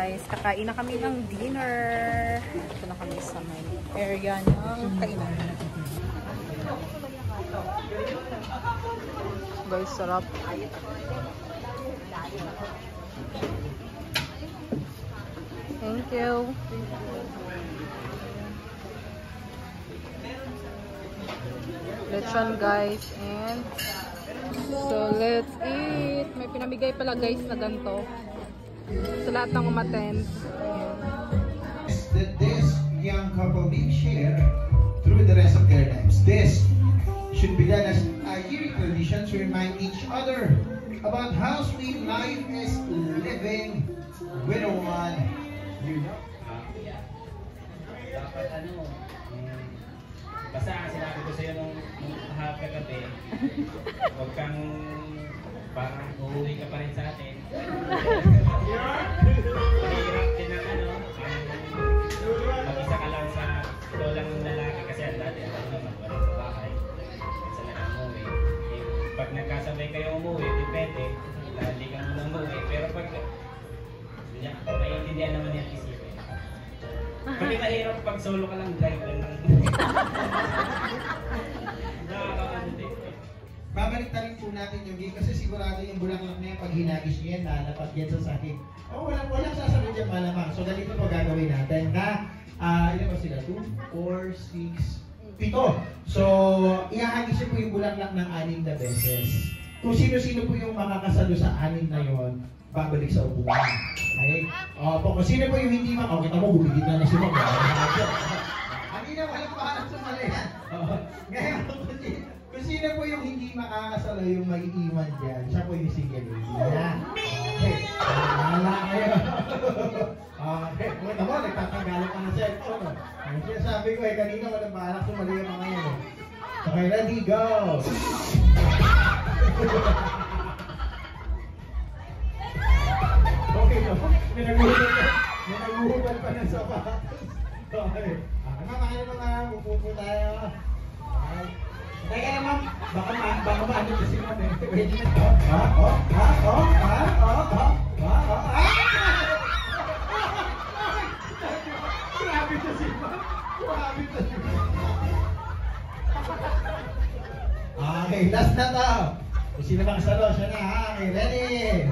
guys. Kakain na kami ng dinner. Ito na kami sa may area ng kainan. Guys, sarap. Thank you. Lechon guys, and so let's eat. May pinamigay pala guys na ganito sa lahat ng umattend. That this young couple will share through the rest of their lives. This should be done as a yearly tradition to remind each other about how sweet life is living with one. You know? Dapat basta sinabi ko sa'yo nung kagabi, huwag kang parang uuwi ka pa rin sa atin. Mahirap din ang mag-isa ka lang sa ito lang ng lalaki kasi ang dati naman wala sa bahay. Isa na lang umuwi. Pag nagkasabay kayo umuwi, depende. Hindi ka muna umuwi. Pero pag naiintindihan naman yung isipin. Pag mahirap pag solo ka lang, drive lang ng babalik na rin po natin yung game kasi sigurado yung bulaklak na yan pag hinagis niya yan, lalapag yan sa sakit. Walang sasabi dyan malamang. So ganito po gagawin natin na ilan ba sila? 2, 4, 6, 7. So ihahagis niyo po yung bulaklak ng 6 na beses. Kung sino-sino po yung makakasalo sa 6 na yon, babalik sa upuan. Okay? Kung sino po yung hindi kita mo, bumigit na si Mom. Hindi na walang paharap sa mali yan. Ngayon, kung sino po yung hindi makakasalo yung mag-iiwan dyan, siya po yung single lady. Yan. Okay. Wala kayo. Okay. Kung mo, nagtatanggalan ka na cellphone. Ang sinasabi ko kanina walang paharap sa mali yung mga yan. Okay, ready, go! Okay, no? May naguhuban pa ng sapatos. Okay. Upo tayo. Okay. Teka naman, baka maano kasi mo. Ready na to? Grabe to si Ma'am. Grabe to si Ma'am. Okay, last na to. Kung sino makasalo, siya na ha. Okay, ready?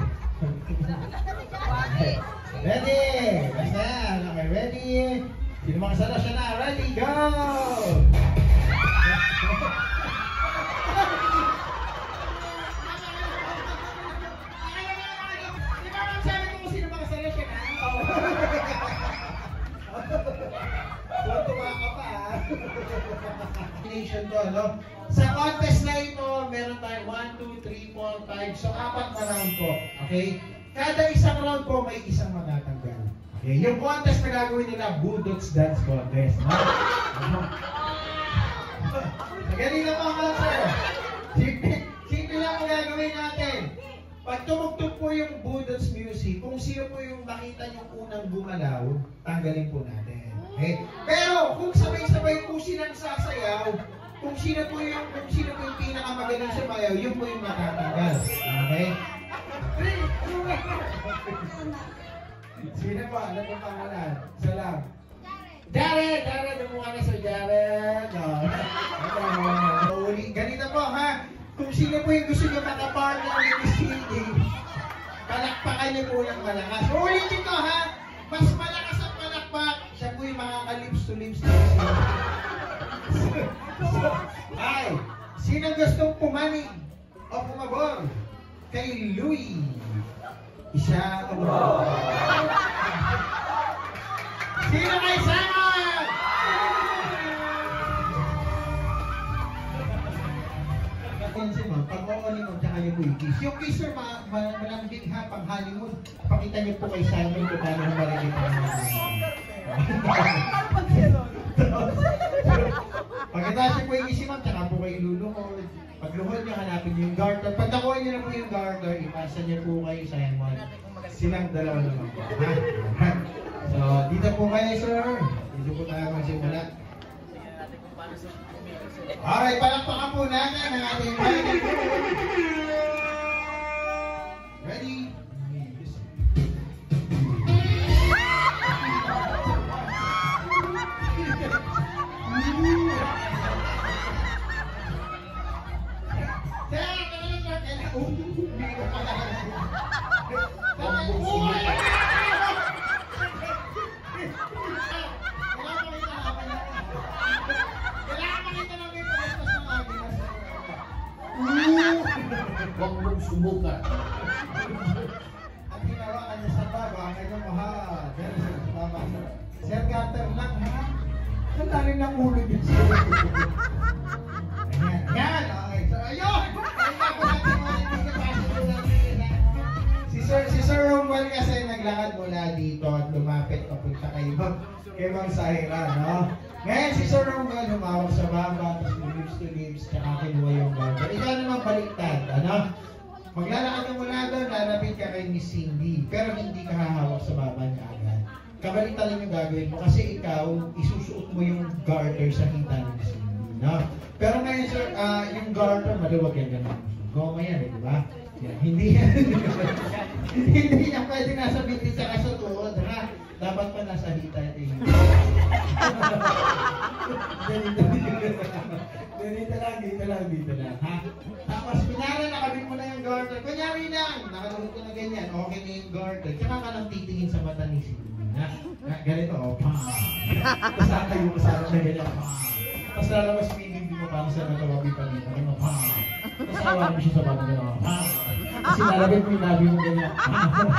Ready! Last na. Okay, ready? Sino makasalo, siya na. Ready, go! To, no? Sa contest na ito, meron tayong 1, 2, 3, 4, 5. So, 4 na round po. Okay? Kada isang round po, may isang matatanggal. Okay? Yung contest na gagawin nila, Bulldogs Dance Contest. No? Ganito po mga sir. Simple lang ang gagawin natin. Pag tumugtog po yung Bulldogs music, kung sino po yung makita yung unang gumalaw, tanggalin po natin. Okay? Pero, kung sabay-sabay po silang sasayaw, kung sino po yung pinakamagaling sumayaw, yun po yung matatanggal. Okay? Sino pa? Ano po pangalan? Isa lang. Jared! Jared! Dumukha na sa Jared. Ganito po ha. Kung sino po yung gusto nyo makapartner with the CD, palakpakan nyo po ng malakas. Ulitin ko ha. Mas malakas ang palakpak. Siya po yung makaka-lips to lips na ay, sino gustong pumanig o pumabor kay Louie? Isa o sino kay Simon? Yan si Ma'am, pag honeymoon tsaka yung kiss. Yung kiss sir, malambing ha, pang honeymoon. Pakita niyo po kay Simon kung paano malagay pa ng pagkatapos po yung isi Ma'am, tsaka po kayo luluhod. Pag luhod nyo, hanapin nyo yung garter. Pag nakuha nyo na po yung garter, ipasa nyo po kayo sa Simon. Silang dalawa naman po. So, dito po kayo sir. Dito po tayo magsimula. Alright, palakpakan po natin ang ating ready? Forbes sumukat. At hinawakan niya sa baba, ang kanyang mahal. Ganun siya sa baba. Sir Carter lang, ha? Ang lalim ng ulo niya siya. Ayan, ayan, okay. So, ayun! Si Sir Romuald kasi naglakad mula dito at lumapit papunta kay Mang Sahira, no? Ngayon si Sir Romuald humawak sa baba, tapos lips to lips, tsaka kinuha yung garter. Ikaw naman baliktad, ano? Maglalakad ka mula doon, lalapit ka kay Miss Cindy, pero hindi ka hahawak sa baba niya agad. Kabaliktad lang yung gagawin mo kasi ikaw, isusuot mo yung garter sa hita ni Miss Cindy, no? Pero ngayon sir, yung garter, maluwag yan ganun. Goma yan, di ba? Yeah, hindi yan. Hindi yan pwede nasa binti tsaka sa tuhod, ha? Dapat pa nasa hita ito. Dito lang, ha? Tapos, kunyari, nakabit mo na yung garter. Kunyari lang, nakaluhod ko na ganyan. Okay na yung garter. Tsaka ka lang titingin sa mata ni Cindy. Ganito, oh, pang. Tapos tatayo mo sa akin na ganyan, pang. Tapos lalabas mo yung hindi mo parang sa natawabi pa nito. Ano, pang. Tapos awarin mo siya sa bata gano'n, pang. Kasi nalagay mo yung labi mo ganyan, pang.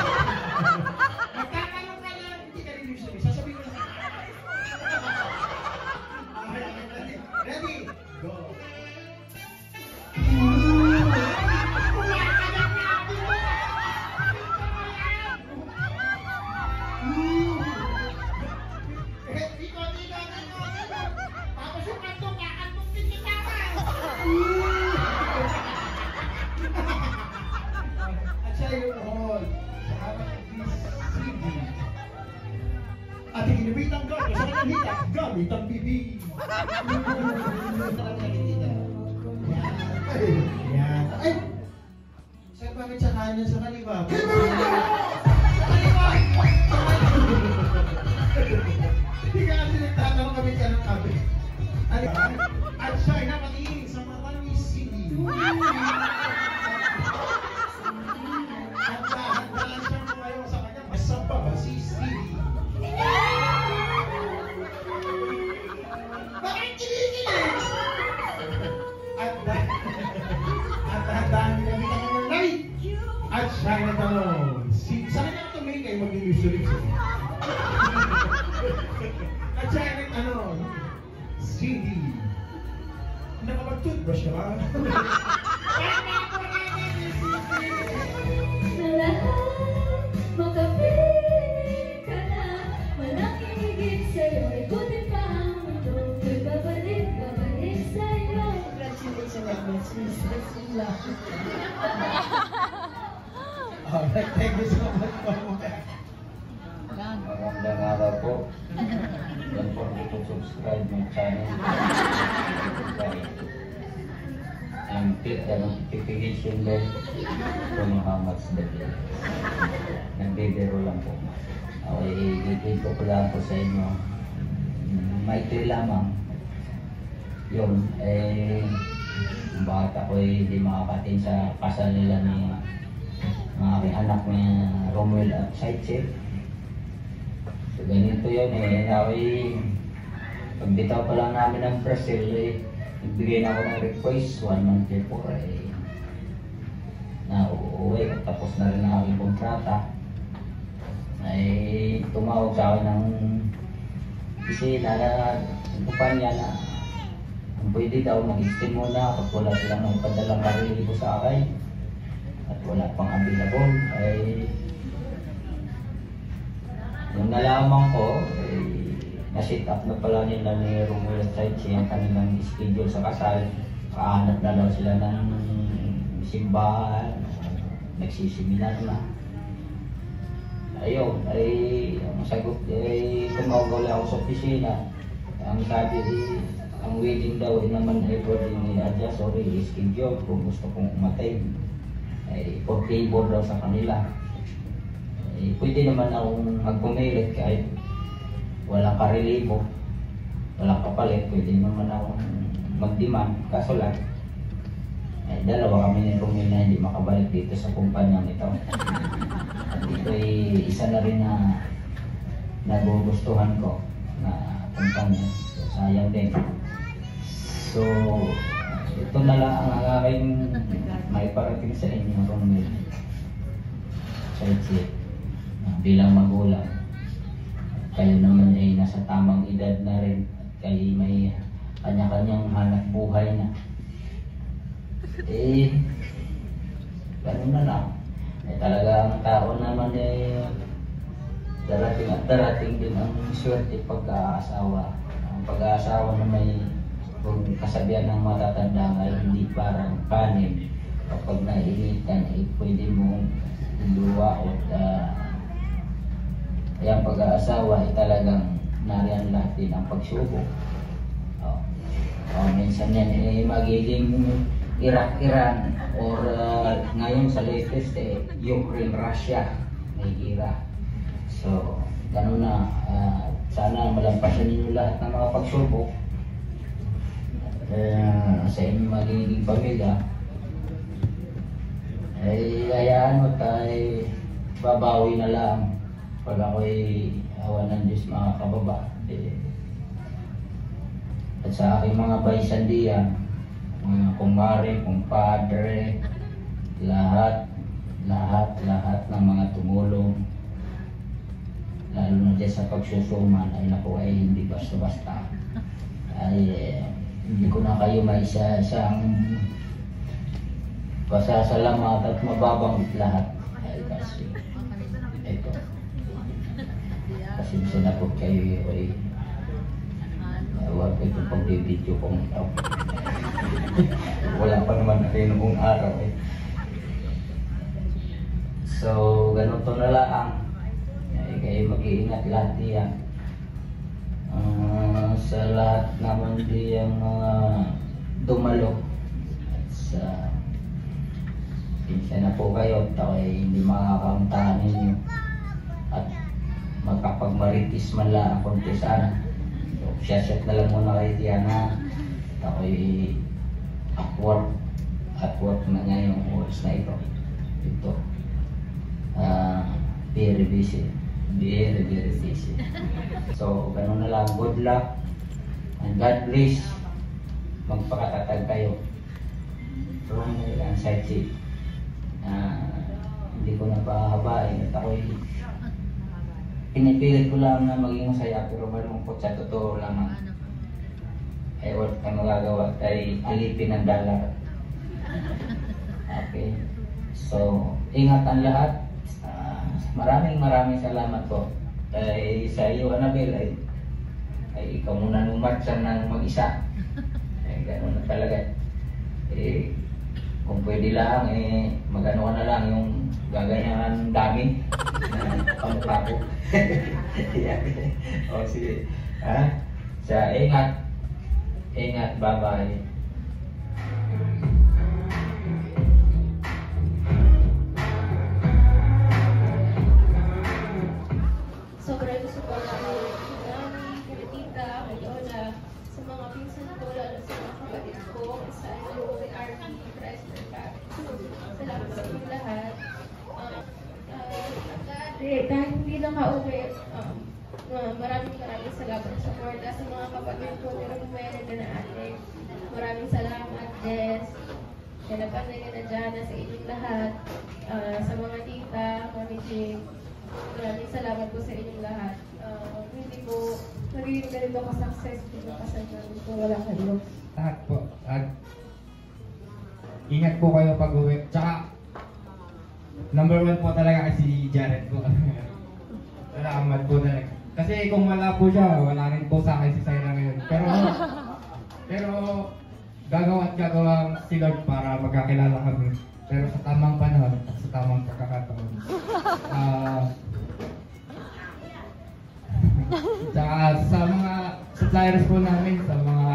Magkakalong ka lang, hindi ka rin yung sabi. Sasabihin mo na. Ready? Go. At hinibit ang gato sa kanilita, gamit ang bibig. Yan. Ay! Sir, bakit sa kanan sa kaliwa? Sa kaliwa! Hindi ka kasi nagtatanong kami ka ng kabi. At siya'y nakatingin sa mata ni Cindy. At dahan-dahan siyang tumayo sa kanya. Masamba ba si Cindy? Bakit kinikilig? At dahan-dahan ginamit ang kanyang light. At siya'y nagtanong. Saan niya tumingin kayo mag-ilusulit siya? At siya'y nagtanong. Cindy, nakapag-toothbrush ka ba? Sa lahat, makapiling ka na. Malaking higit sa'yo, ikutin pa ang mundo. Ko'y babalik sa'yo. Congratulations, Miss Sila. Alright, thank you so much po. Magandang araw po. Don't forget to subscribe my channel. And click the notification bell to know how much the video. Nagbibiro lang po. Okay, i-click ko lang po sa inyo. Maikli lamang. Yun, bakit ako hindi makakatin sa kasal nila ni mga aking anak ni Romuald at Saitse. So ganito yun pagbitaw pa lang namin ng Brazil nagbigay na ako ng request 1 month before na uuwi at tapos na rin ang aking kontrata tumawag sa akin ng opisina na kumpanya na pwede daw mag-extend muna kapag wala silang magpadalang karilibo sa akin at wala pang available nung nalaman ko, na-set up na pala nila ni Romuald Saitse ang kanilang schedule sa kasal. Kahanap na daw sila ng simbahan, nagsisiminar na. Ayun, ang sagot, tumawag ulit ako sa opisina. Ang sabi, ang wedding daw naman ay pwede ni-adjust or i-schedule kung gusto kong umatay. For favor daw sa kanila. Pwede naman akong magpumilit kahit walang karelibo, walang kapalit, pwede naman akong mag-demand. Kaso lang, dalawa kami ni Romel na hindi makabalik dito sa kumpanya nito. At ito ay isa na rin na nagugustuhan ko na kumpanya. So, sayang din. So, ito na lang ang aking may parating sa inyo, Romel. Sachi, bilang magulang. Kayo naman ay nasa tamang edad na rin. Kayo may kanya-kanyang hanap buhay na. Ganun na lang. Talaga ang tao naman darating at darating din ang swerte pagkaasawa. Ang pag-aasawa na may kasabihan ng matatanda ay hindi parang panin. Kapag nainitan ay pwede mong luwa o kaya ang pag-aasawa ay talagang nariyan lahat din ang pagsubok. Minsan yan magiging Iraq-Iran or ngayon sa latest Ukraine-Russia may ira. So, gano'n na. Sana malampasan ninyo lahat ng mga pagsubok sa inyong magiging pamilya. Hayaan mo tayo, babawi na lang. Pag ako'y awan ng Diyos mga kababa. At sa aking mga baysandiyan, mga kumare, kumpadre, lahat ng mga tumulong, lalo na dyan sa pagsusuman, ay naku ay hindi basta-basta. Hindi ko na kayo maisa-isang pasasalamat at mababanggit lahat. Kasi ito, pasensya na po kayo ay huwag ito pag-video kong ito. Wala pa naman na kayo noong araw So, ganito na lang. Kayo mag-iingat lahat diyan. Sa lahat naman diyang mga dumalo. At sa pinsa na po kayo, ay hindi makakauntahan ninyo. At magkapagmaritis man lang ang konti sana. So, share na lang muna kayo diyan na ako'y at work na ngayong oras na ito. Very busy. Very busy. So, ganun na lang. Good luck. And God bless. Magpakatatag kayo. Romel and Sachi. Hindi ko na pahabain. At ako'y pinipilit ko lang na maging masaya. Pero malungkot sa totoo lang. Ay, wala kang magagawa. Ay, alipin ang dalar. Okay. So, ingat ang lahat. Maraming salamat po. Sa iyo, Annabel, ay ikaw muna numatsan ng mag-isa. Gano'n na talaga. Kung pwede lang, mag-ano ka na lang yung gaganyan dami na kamukha ko. O sige. Ingat. Ingat, bye-bye. Sobrang gusto ko namin kay Tita, kay Lola, sa mga pinsan ko, lalo sa mga kapatid ko, sa kay RP, Preston, salamat sa inyong lahat. Dahil hindi nakauwi, maraming salamat sa support sa mga kapatid ko, ni Romel and na ate. Maraming salamat, Jess. Kalapan na Jana sa inyong lahat. Sa mga tita, Mami Jane. Maraming salamat po sa inyong lahat. Hindi po magiging ganito ka-success kung kasalanan kung wala kayo. Lahat po. At ingat po kayo pag-uwi. Tsaka, number 1 po talaga si Jared po. Salamat po talaga. Kasi kung wala po siya, wala rin po sa akin si Saira ngayon. Pero gagawa at gagawa si Lord para magkakilala kami. Pero sa tamang panahon at sa tamang pagkakataon. Tsaka sa mga suppliers po namin, sa mga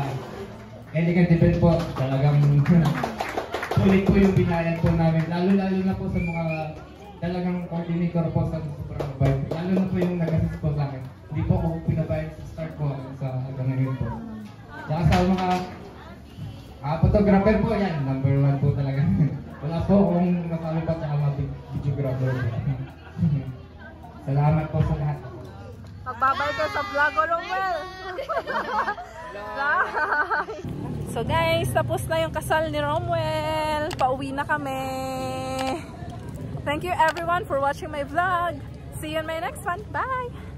elegant event po, talagang sulit po yung binayad po namin. Lalo na po sa mga talagang coordinator po sa sobrang mabait. Lalo na po yung nag-assist po sa akin. Hindi po ako pinabayad sa start po sa hanggang ngayon po. Tsaka sa mga photographer po yan, number 1 po talaga. Wala po akong masalo pa tsaka mga videographer. Salamat po sa lahat. Magbabay ka sa vlog ko, Romel. Bye! So guys, tapos na yung kasal ni Romuel. Pauwi na kami. Thank you everyone for watching my vlog. See you in my next one. Bye!